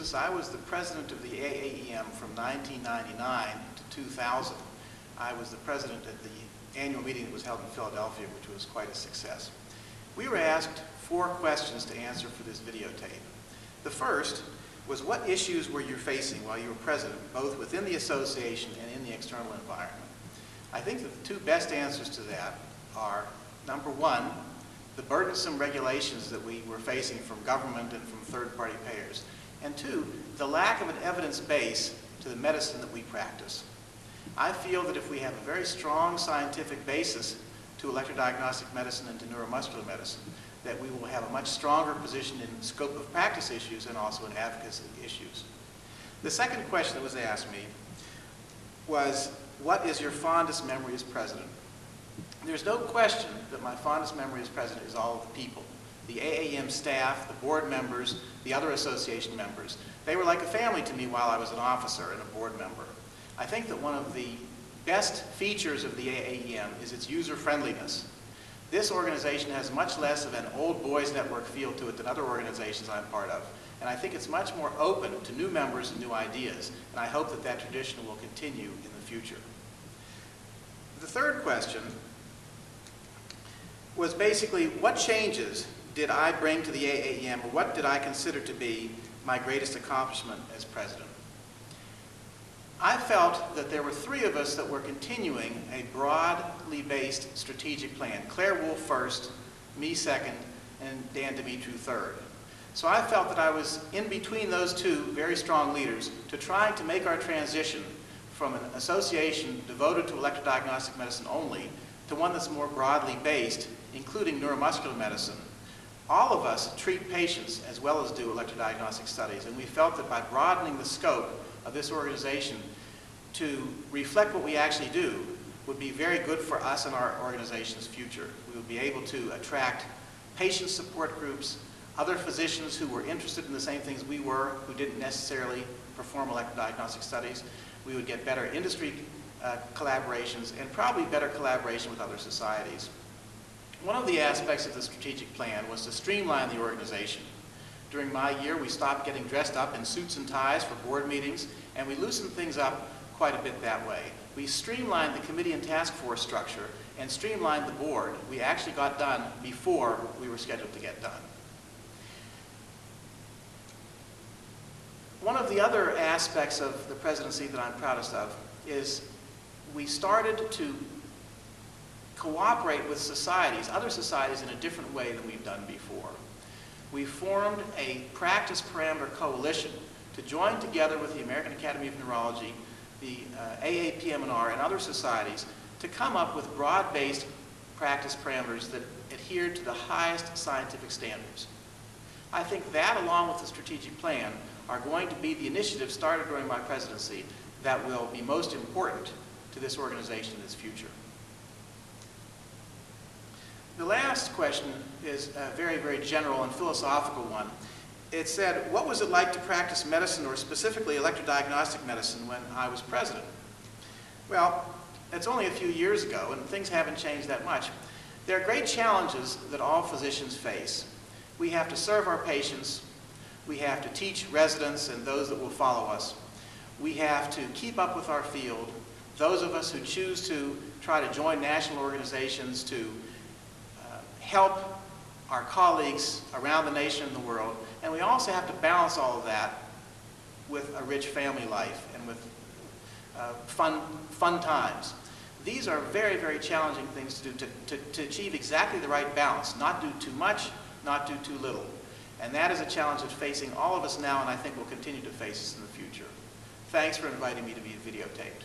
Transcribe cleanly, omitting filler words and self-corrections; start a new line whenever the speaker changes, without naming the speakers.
Busis. I was the president of the AAEM from 1999 to 2000. I was the president at the annual meeting that was held in Philadelphia, which was quite a success. We were asked 4 questions to answer for this videotape. The first was, what issues were you facing while you were president, both within the association and in the external environment? I think that the 2 best answers to that are, number 1, the burdensome regulations that we were facing from government and from third-party payers, and 2, the lack of an evidence base to the medicine that we practice. I feel that if we have a very strong scientific basis to electrodiagnostic medicine and to neuromuscular medicine, that we will have a much stronger position in scope of practice issues and also in advocacy issues. The second question that was asked me was, what is your fondest memory as president? There's no question that my fondest memory as president is all of the people. The AAEM staff, the board members, the other association members. They were like a family to me while I was an officer and a board member. I think that one of the best features of the AAEM is its user-friendliness. This organization has much less of an old boys network feel to it than other organizations I'm part of. And I think it's much more open to new members and new ideas. And I hope that that tradition will continue in the future. The third question was basically, what changes did I bring to the AAEM, or what did I consider to be my greatest accomplishment as president? I felt that there were 3 of us that were continuing a broadly based strategic plan. Claire Wolfe first, me second, and Dan Dimitru third. So I felt that I was in between those 2 very strong leaders to trying to make our transition from an association devoted to electrodiagnostic medicine only to one that's more broadly based, including neuromuscular medicine. All of us treat patients as well as do electrodiagnostic studies, and we felt that by broadening the scope of this organization to reflect what we actually do would be very good for us and our organization's future. We would be able to attract patient support groups, other physicians who were interested in the same things we were, who didn't necessarily perform electrodiagnostic studies. We would get better industry collaborations and probably better collaboration with other societies. One of the aspects of the strategic plan was to streamline the organization. During my year, we stopped getting dressed up in suits and ties for board meetings, and we loosened things up quite a bit that way. We streamlined the committee and task force structure and streamlined the board. We actually got done before we were scheduled to get done. One of the other aspects of the presidency that I'm proudest of is we started to cooperate with societies, other societies, in a different way than we've done before. We formed a practice parameter coalition to join together with the American Academy of Neurology, the AAPM&R, and other societies to come up with broad-based practice parameters that adhere to the highest scientific standards. I think that, along with the strategic plan, are going to be the initiatives started during my presidency that will be most important to this organization in its future. The last question is a very, very general and philosophical one. It said, what was it like to practice medicine, or specifically electrodiagnostic medicine, when I was president? Well, it's only a few years ago, and things haven't changed that much. There are great challenges that all physicians face. We have to serve our patients. We have to teach residents and those that will follow us. We have to keep up with our field. Those of us who choose to try to join national organizations to help our colleagues around the nation and the world. And we also have to balance all of that with a rich family life and with fun times. These are very, very challenging things to do, to achieve exactly the right balance, not do too much, not do too little. And that is a challenge that's facing all of us now, and I think will continue to face us in the future. Thanks for inviting me to be videotaped.